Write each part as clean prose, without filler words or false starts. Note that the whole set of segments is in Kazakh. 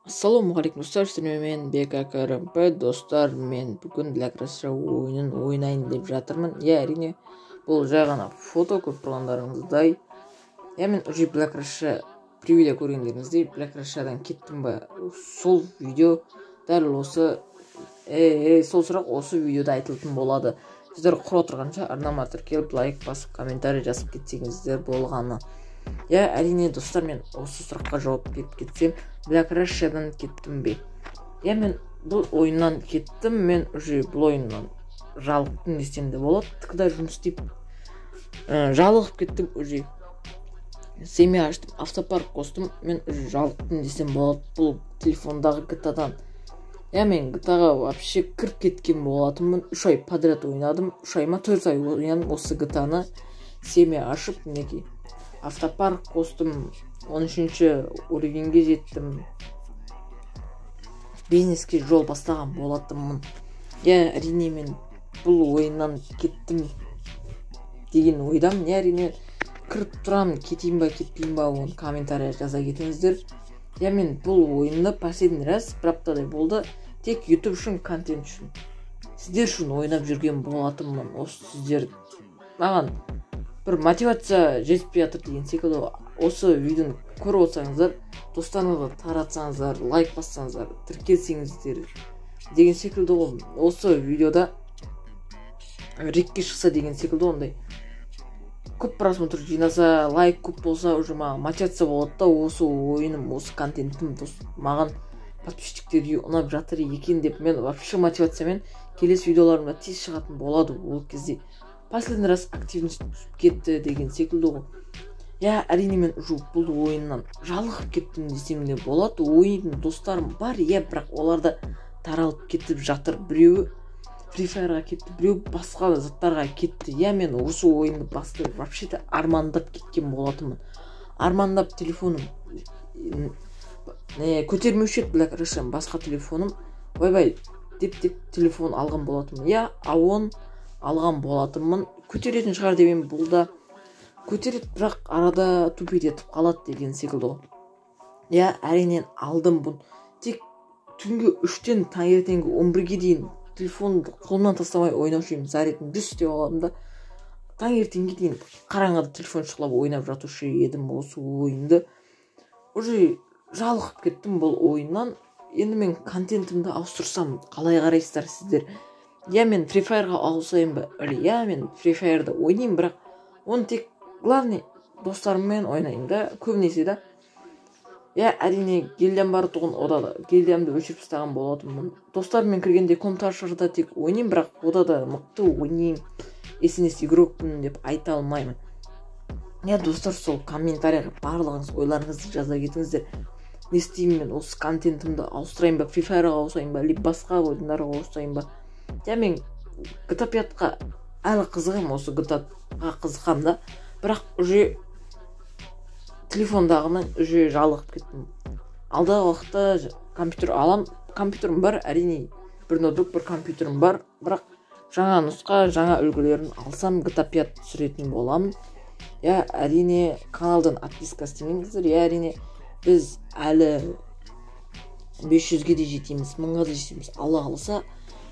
Ассалаумағалейкум достар, мен БККРМП. Достар, мен бүгін Black Rush ойынын ойнайын деп жатырмын. Әрине бұл жай ғана фото, көп тұрғандарыңыздай. Мен уже Black Rush превьюде көргендеріңіздей Black Rush'дан кеттім ба? Сол видео дәл осы сол сұрақ осы видеода айтылатын болады. Сіздер құр отырғанша арнама тіркеліп, лайк басып, комментарий жазып кетсеңіздер болғаны. Әрине достар, мен осы сұраққа жауап беріп кетсем, Black Rush'дан кеттім бе? Мен бұл ойыннан кеттім, мен уже бұл ойыннан жалықтым десем де болады. Тықыда жұмыс істеп жалығып кеттім уже. Семья аштым, автопарк қостым, мен уже жалықтым десем болады бұл телефондағы GTA-дан. Мен GTA-ға вообще кіріп кеткен болатынмын. 3 ай подряд ойнадым, 3 ай ма 4 ай ойнадым осы GTA-ны. Семья ашып, мінекей автопарк қостым, 13-ші уровеньге жеттім, бизнеске жол бастаған болатынмын. Әрине мен бұл ойыннан кеттім деген ойдамын. Әрине кіріп тұрамын, кетейін ба кетпейін ба, оны комментария жаза кетіңіздер. Мен бұл ойынды последний раз бір аптадай болды, тек YouTube үшін, контент үшін, сіздер үшін ойнап жүрген болатынмын. Осы сіздер маған бір мотивация жетпей жатыр деген секілді. Осы видеоны көріп отырсаңыздар, достарыңызға таратсаңыздар, лайк бассаңыздар, тіркелсеңіздер деген секілді ғой. Осы видеода рекке шықса деген секілді, ондай көп просмотр жинаса, лайк көп болса, уже маған мотивация болады да, осы ойыным, осы контентім маған подписчиктерге ұнап жатыр екен деп, мен вообще мотивациямен келесі видеоларымда тез шығатын болады. Ол кезде последний раз активность кетті деген секілді ғой. Әрине мен бұл ойыннан жалығып кеттім десем де болады. Ойын достарым бар, бірақ оларда таралып кетіп жатыр. Біреуі Free Fire'ға кетті, біреуі басқа заттарға кетті. Мен осы ойынды басты вообще-то армандап кеткен болатынмын. Армандап телефоным көтермеуші еді Black Rush'ын, басқа телефоным ойбай деп телефон алған болатынмын. А10 алған болатынмын. Көтеретін шығар деп, бұл да көтерет, бірақ арада тупит етіп қалады деген секілді ғой. Әрине алдым бұл. Тек түнгі 3-тен таңертеңгі 11-ге дейін телефонды қолымнан тастамай ойнаушы едім. Зарядын дүс деп аладым да, таңертеңге дейін қараңғыда телефон шықлап ойнап жатушы едім осы ойынды. Уже жалығып кеттім бұл ойыннан. Енді мен контентімді ауыстырсам қалай қарайсыздар сіздер? Мен Free Fire'ға ауысайын ба? Мен Free Fire'да ойнайын, бірақ оны тек главный достарыммен ойнайын да, көбінесе да. Әрине гильдиям бар тұғын, ода да гильдиямды өшіріп тастаған болатынмын. Достарыммен кіргенде комментаршыда тек ойнайын, бірақ ода да мықты ойнайын, SNS игрокпын деп айта алмаймын. Достар, сол комментарияға барлығыңыз ойларыңызды жаза кетіңіздер. Не істеймін мен, осы контентімді ауыстырайын ба, Free Fire'ға ауысайын ба, либо басқа ойындарға ауысайын ба? Мен GTA 5-қа әлі қызығым, осы GTA-ға қызықам да, бірақ уже телефондағынан уже жалығып кеттім. Алдағы уақытта компьютер алам. Компьютерім бар, әрине бір ноутбук, бір компьютерім бар, бірақ жаңа нұсқа, жаңа үлгілерін алсам GTA 5 түсіретін боламын. Әрине каналдан подписка істемеңіздер. Әрине біз әлі 500-ге де жетеміз, 1000-ға да жетеміз. Алла қаласа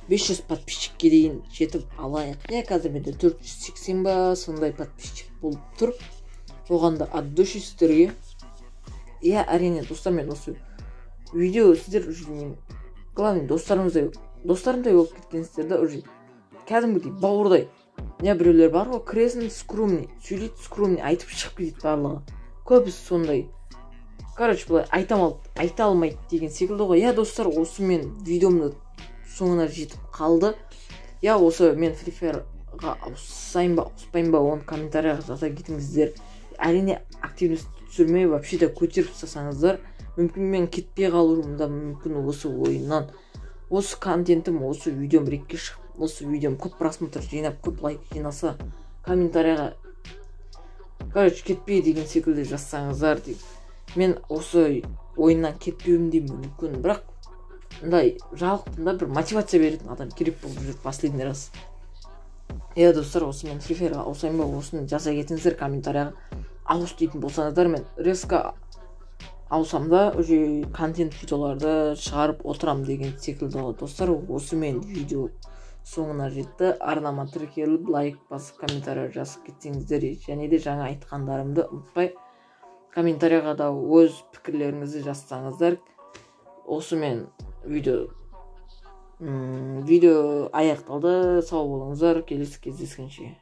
500 подписчикке дейін жетіп алайық. Қазір менде 480 ба, сондай подписчик болып тұр. Оғанда от души сіздерге. Әрине достар, мен осы видео сіздер үшін главный достарымдай болып кеткенсіздерді уже кәдімгідей бауырдай. Біреулер бар ғой, кіресін скромный, сөйлейді скромный, айтып шығып кетеді барлығы. Көбісі сондай. Бұлай айта алмайды деген секілді ғой. Достар, осы мен видеомды соңына жетіп қалды. Осы мен Free Fire'ға ауыспайын ба, оны комментарияға жаза кетіңіздер. Әрине активность түсірмей, вообще-то көтеріп тастасаңыздар, мүмкін мен кетпей қалуым да мүмкін осы ойыннан. Осы контентім, осы видеом рекке шығып, осы видеом көп просмотр жинап, көп лайк жинаса, комментарияға кетпей деген секілді жазсаңыздар деп. Мен осы ойыннан кетпеуім де мүмкін, бірақ жалықтым да, бір мотивация беретін адам керек болып жүр последний раз. Достар, осы мен Free Fire'ға ауысайын ба, осыны жаза кетіңіздер комментарияға. Ауыс дейтін болсаңыздар, мен резко алсам да уже контент видеоларды шығарып отырам деген секілді достар. Осымен видео соңына жетті. Арнама тіркеліп, лайк басып, комментарий жазып кетсеңіздер, және де жаңа айтқандарымды ұмытпай комментарийға да өз пікірлеріңізді жазсаңыздар. Осымен видео аяқталды. Сау болыңыздар, келесі кездескенше.